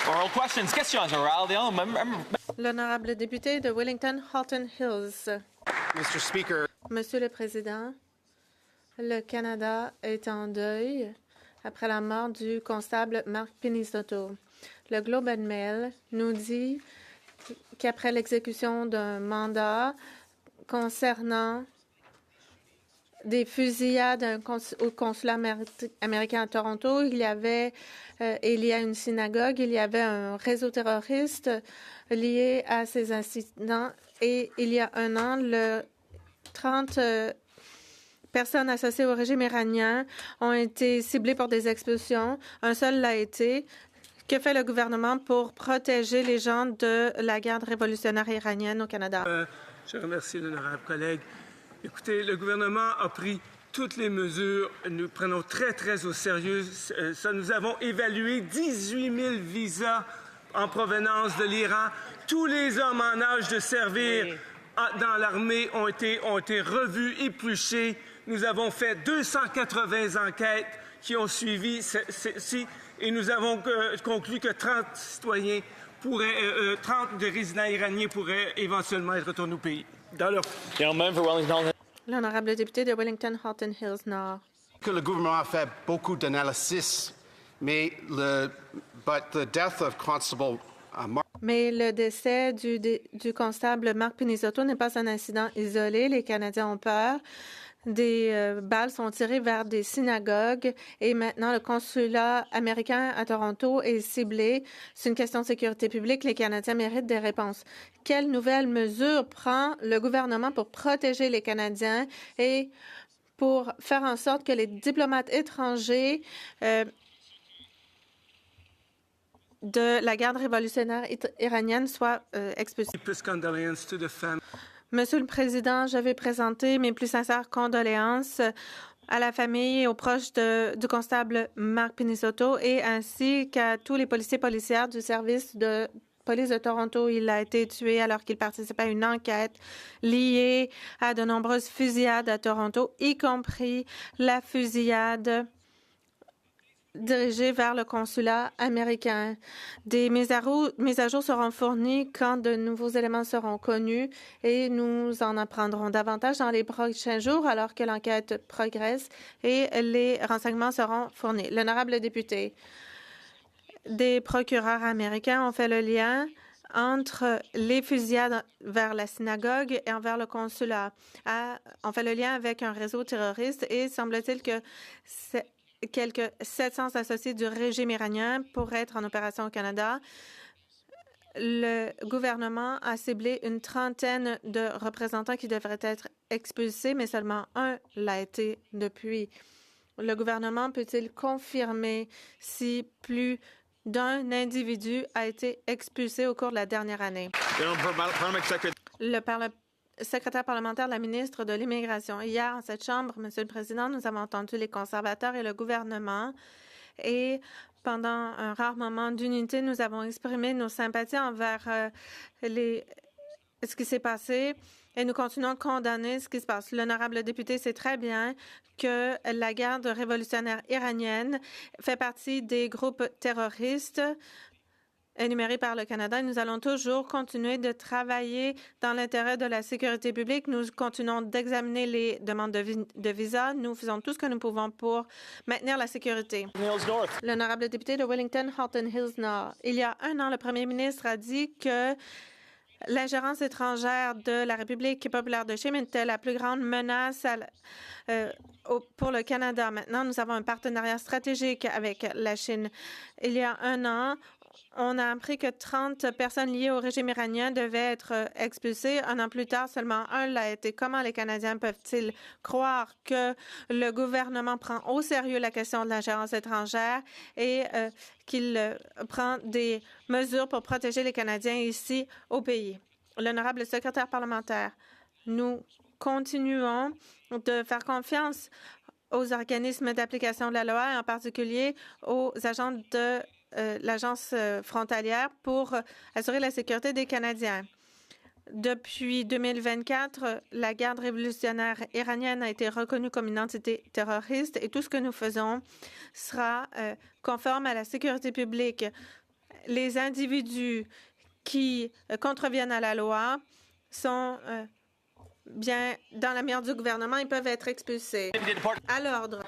Oral questions. Questions orales. L'honorable député de Wellington-Halton Hills. Mr. Speaker. Monsieur le Président, le Canada est en deuil après la mort du constable Mark Pinizzotto. Le Globe and Mail nous dit qu'après l'exécution d'un mandat concernant des fusillades au consulat américain à Toronto, il y a une synagogue, il y avait un réseau terroriste lié à ces incidents et il y a un an, 30 personnes associées au régime iranien ont été ciblées pour des expulsions. Un seul l'a été. Que fait le gouvernement pour protéger les gens de la garde révolutionnaire iranienne au Canada? Je remercie l'honorable collègue. Écoutez, le gouvernement a pris toutes les mesures. Nous prenons très au sérieux ça. Nous avons évalué 18 000 visas en provenance de l'Iran. Tous les hommes en âge de servir dans l'armée ont été revus, épluchés. Nous avons fait 280 enquêtes qui ont suivi ceci et nous avons conclu que 30 citoyens 30 de résidents iraniens pourraient éventuellement être retournés au pays. L'honorable député de Wellington-Halton Hills Nord. Que le gouvernement a fait beaucoup d'analysis, mais le décès du constable Mark Pinizzotto n'est pas un incident isolé. Les Canadiens ont peur. Des balles sont tirées vers des synagogues et maintenant le consulat américain à Toronto est ciblé. C'est une question de sécurité publique. Les Canadiens méritent des réponses. Quelles nouvelles mesures prend le gouvernement pour protéger les Canadiens et pour faire en sorte que les diplomates étrangers de la garde révolutionnaire iranienne soient expulsés? Monsieur le Président, je vais présenter mes plus sincères condoléances à la famille et aux proches du constable Mark Pinizzotto et ainsi qu'à tous les policiers et policières du service de police de Toronto. Il a été tué alors qu'il participait à une enquête liée à de nombreuses fusillades à Toronto, y compris la fusillade dirigée vers le consulat américain. Des mises à jour seront fournies quand de nouveaux éléments seront connus et nous en apprendrons davantage dans les prochains jours alors que l'enquête progresse et les renseignements seront fournis. L'honorable député, des procureurs américains ont fait le lien entre les fusillades vers la synagogue et envers le consulat. On fait le lien avec un réseau terroriste et semble-t-il que quelques 700 associés du régime iranien pourraient être en opération au Canada. Le gouvernement a ciblé une trentaine de représentants qui devraient être expulsés, mais seulement un l'a été depuis. Le gouvernement peut-il confirmer si plus d'un individu a été expulsé au cours de la dernière année? Le secrétaire parlementaire de la ministre de l'Immigration. Hier, en cette Chambre, Monsieur le Président, nous avons entendu les conservateurs et le gouvernement et pendant un rare moment d'unité, nous avons exprimé nos sympathies envers ce qui s'est passé et nous continuons de condamner ce qui se passe. L'honorable député sait très bien que la garde révolutionnaire iranienne fait partie des groupes terroristes énumérés par le Canada et nous allons toujours continuer de travailler dans l'intérêt de la sécurité publique. Nous continuons d'examiner les demandes de visa. Nous faisons tout ce que nous pouvons pour maintenir la sécurité. L'honorable député de Wellington-Halton Hills Nord. Il y a un an, le premier ministre a dit que l'ingérence étrangère de la République populaire de Chine était la plus grande menace pour le Canada. Maintenant, nous avons un partenariat stratégique avec la Chine. Il y a un an, on a appris que 30 personnes liées au régime iranien devaient être expulsées. Un an plus tard, seulement un l'a été. Comment les Canadiens peuvent-ils croire que le gouvernement prend au sérieux la question de l'ingérence étrangère et qu'il prend des mesures pour protéger les Canadiens ici au pays? L'honorable secrétaire parlementaire, nous continuons de faire confiance aux organismes d'application de la loi et en particulier aux agents de l'agence frontalière pour assurer la sécurité des Canadiens. Depuis 2024, la garde révolutionnaire iranienne a été reconnue comme une entité terroriste et tout ce que nous faisons sera conforme à la sécurité publique. les individus qui contreviennent à la loi sont bien dans la mire du gouvernement. Ils peuvent être expulsés. À l'ordre.